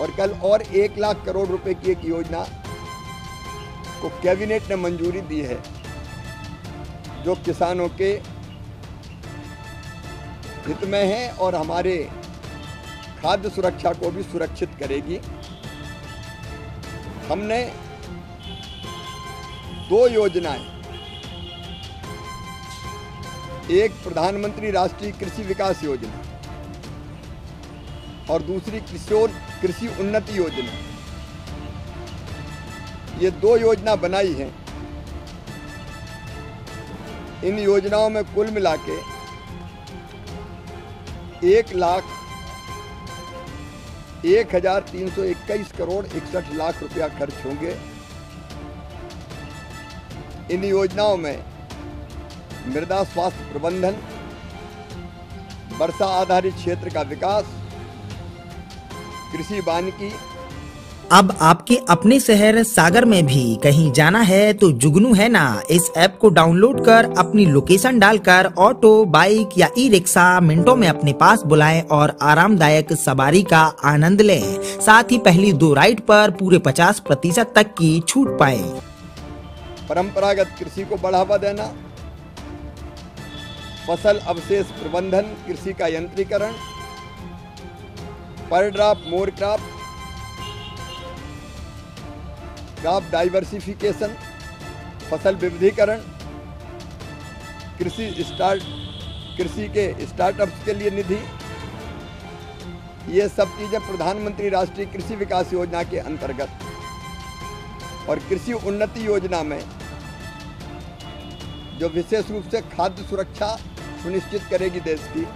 और कल और 1 लाख करोड़ रुपए की एक योजना को कैबिनेट ने मंजूरी दी है, जो किसानों के हित में है और हमारे खाद्य सुरक्षा को भी सुरक्षित करेगी। हमने 2 योजनाएं, एक प्रधानमंत्री राष्ट्रीय कृषि विकास योजना और दूसरी किशोर कृषि उन्नति योजना, ये 2 योजना बनाई हैं। इन योजनाओं में कुल मिला के 1,01,321 करोड़ 61 लाख रुपया खर्च होंगे। इन योजनाओं में मृदा स्वास्थ्य प्रबंधन, वर्षा आधारित क्षेत्र का विकास, कृषि वानिकी। अब आपके अपने शहर सागर में भी कहीं जाना है तो जुगनू है ना, इस ऐप को डाउनलोड कर अपनी लोकेशन डालकर ऑटो, बाइक या ई रिक्शा मिनटों में अपने पास बुलाएं और आरामदायक सवारी का आनंद लें। साथ ही पहली 2 राइड पर पूरे 50% तक की छूट पाएं। परंपरागत कृषि को बढ़ावा देना, फसल अवशेष प्रबंधन, कृषि का यंत्रीकरण, पर ड्रॉप मोर क्रॉप डाइवर्सिफिकेशन, फसल विविधीकरण, कृषि के स्टार्टअप्स के लिए निधि, ये सब चीजें प्रधानमंत्री राष्ट्रीय कृषि विकास योजना के अंतर्गत और कृषि उन्नति योजना में जो विशेष रूप से खाद्य सुरक्षा सुनिश्चित करेगी देश की,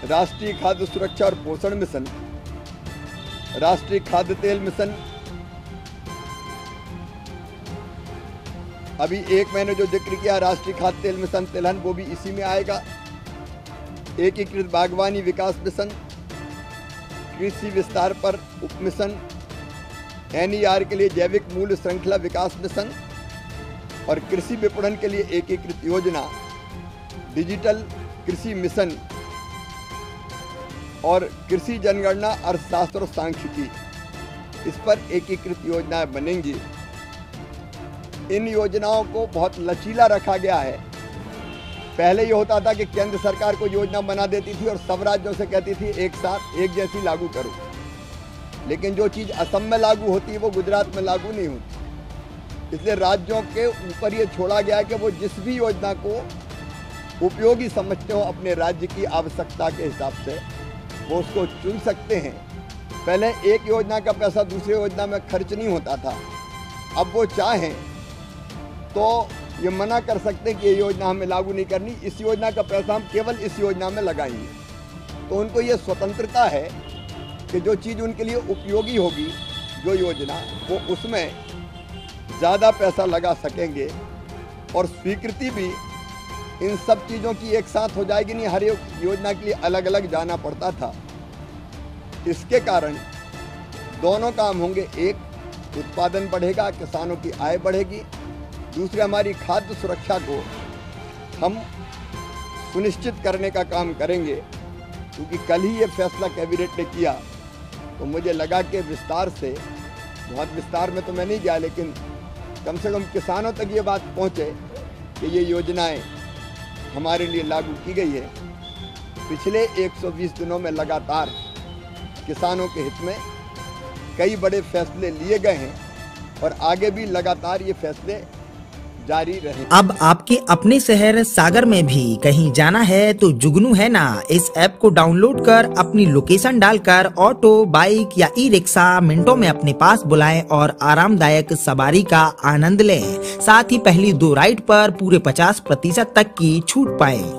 राष्ट्रीय खाद्य सुरक्षा और पोषण मिशन, राष्ट्रीय खाद्य तेल मिशन, अभी एक मैंने जो जिक्र किया राष्ट्रीय खाद्य तेल मिशन तिलहन, वो भी इसी में आएगा। एकीकृत बागवानी विकास मिशन, कृषि विस्तार पर उप मिशन, NER के लिए जैविक मूल्य श्रृंखला विकास मिशन और कृषि विपणन के लिए एकीकृत योजना, डिजिटल कृषि मिशन और कृषि जनगणना, अर्थशास्त्र और सांख्यिकी, इस पर एकीकृत योजनाएं बनेंगी। इन योजनाओं को बहुत लचीला रखा गया है। पहले ये होता था कि केंद्र सरकार को योजना बना देती थी और सब राज्यों से कहती थी एक साथ एक जैसी लागू करो, लेकिन जो चीज़ असम में लागू होती है वो गुजरात में लागू नहीं होती। इसलिए राज्यों के ऊपर ये छोड़ा गया कि वो जिस भी योजना को उपयोगी समझते हो अपने राज्य की आवश्यकता के हिसाब से वो उसको चुन सकते हैं। पहले एक योजना का पैसा दूसरी योजना में खर्च नहीं होता था, अब वो चाहें तो ये मना कर सकते हैं कि ये योजना हमें लागू नहीं करनी, इस योजना का पैसा हम केवल इस योजना में लगाएंगे। तो उनको ये स्वतंत्रता है कि जो चीज़ उनके लिए उपयोगी होगी, जो योजना, वो उसमें ज़्यादा पैसा लगा सकेंगे और स्वीकृति भी इन सब चीज़ों की एक साथ हो जाएगी। नहीं, हर एक योजना के लिए अलग अलग जाना पड़ता था। इसके कारण दोनों काम होंगे, एक उत्पादन बढ़ेगा, किसानों की आय बढ़ेगी, दूसरे हमारी खाद्य सुरक्षा को हम सुनिश्चित करने का काम करेंगे। क्योंकि कल ही ये फैसला कैबिनेट ने किया तो मुझे लगा कि विस्तार से, बहुत विस्तार में तो मैं नहीं गया, लेकिन कम से कम किसानों तक ये बात पहुँचे कि ये योजनाएं हमारे लिए लागू की गई है। पिछले 120 दिनों में लगातार किसानों के हित में कई बड़े फैसले लिए गए हैं और आगे भी लगातार ये फैसले जारी रहे। अब आपके अपने शहर सागर में भी कहीं जाना है तो जुगनू है ना, इस ऐप को डाउनलोड कर अपनी लोकेशन डालकर ऑटो, बाइक या ई रिक्शा मिनटों में अपने पास बुलाएं और आरामदायक सवारी का आनंद लें। साथ ही पहली 2 राइड पर पूरे 50% तक की छूट पाएं।